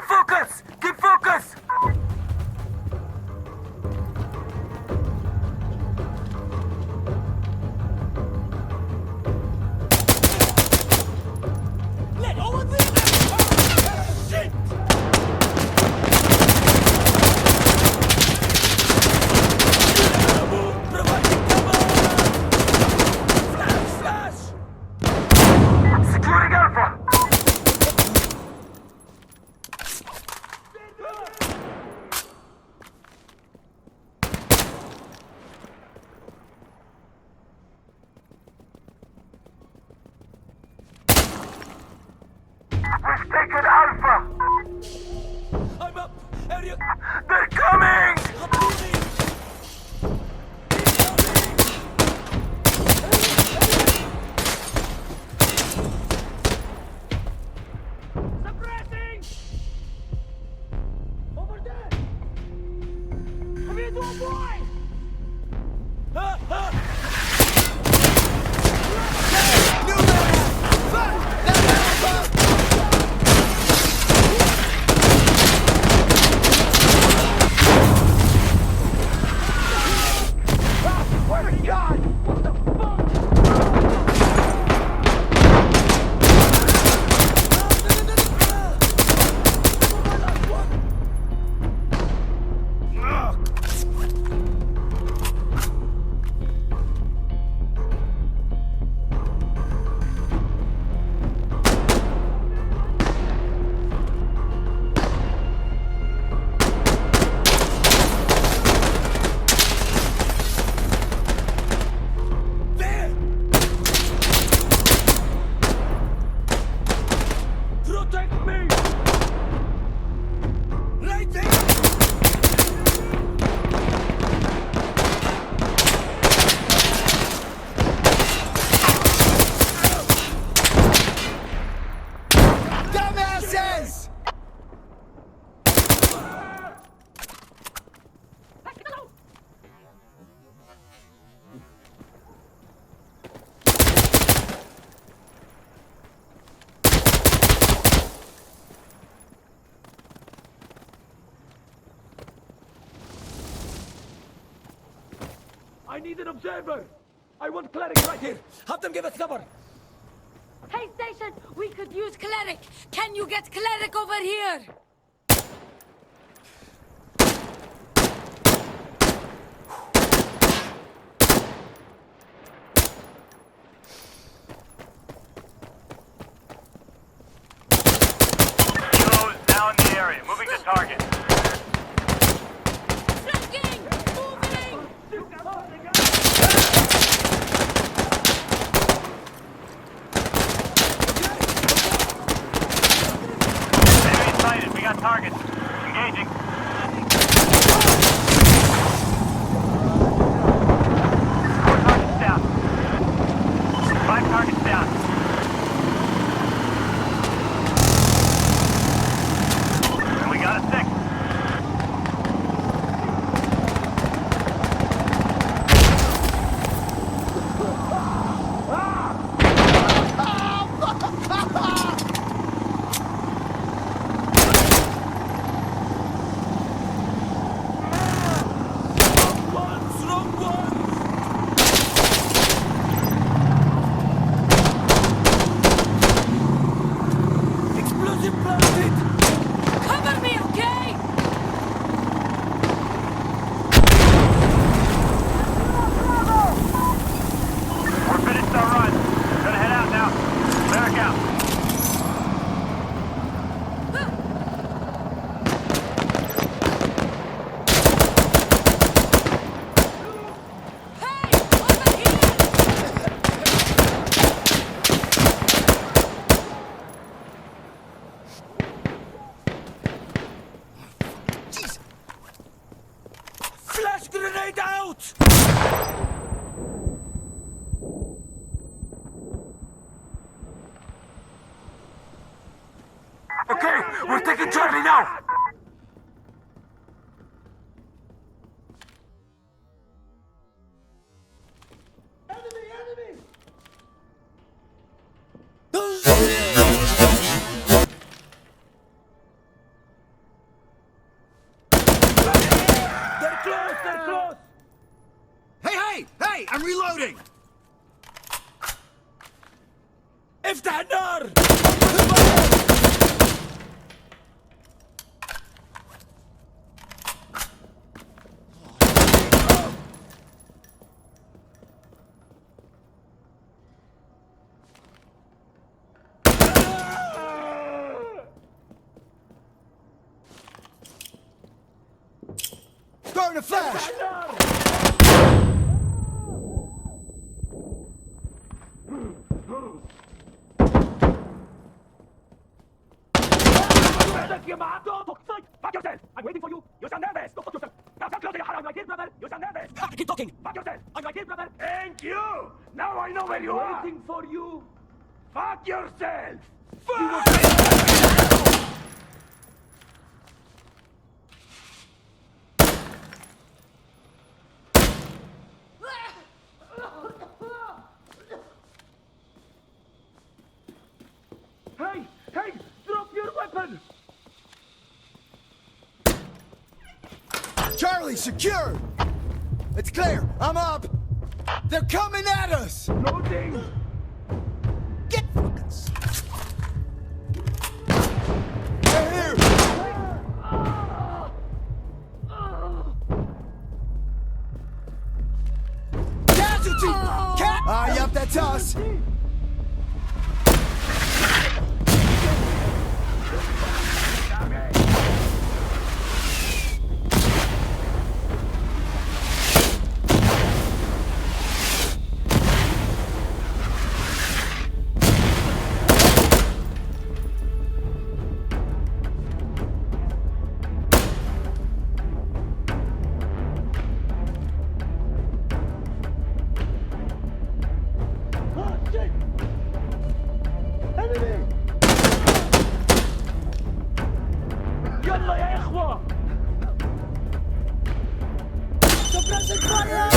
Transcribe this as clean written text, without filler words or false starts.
focus! Keep focus! Securing Alpha! We've taken Alpha! I'm up! Area! They're coming! I'm moving! Suppressing! Over there! Come here, little boy! Ah, ah! New man! Fire! Where to God? What the fuck? There! Protect me! Right there! Dumbasses! I need an observer! I want cleric right here! Have them give us cover! Hey, Station! We could use cleric! Can you get cleric over here? Kilos now in the area. Moving to target. Flanking! Moving! Enemy sighted. We got targets. Engaging. Four targets down. 5 targets down. And we got a 6. Wrong ones! Explosive planted! Cover me, okay? We're finished our run. Gonna head out now. Cleric out. Hey! Over here! Flash grenade out! Okay, we're taking Charlie now. I'm reloading! افتح النار! Throwing a flash! Fuck yourself! I'm waiting for you! You sound nervous! Go fuck yourself! Now stop closing your heart! I'm right here, brother! You sound nervous! Keep talking! Fuck yourself! I'm right here, brother! Thank you! Now I know where you are! Waiting for you! Fuck yourself! Hey! Hey! Drop your weapon! Charlie, secure! It's clear. I'm up. They're coming at us! Loading! Get fucking... They're here! Casualty! Yup, that's us. يلا يا إخوة! Suppressing fire!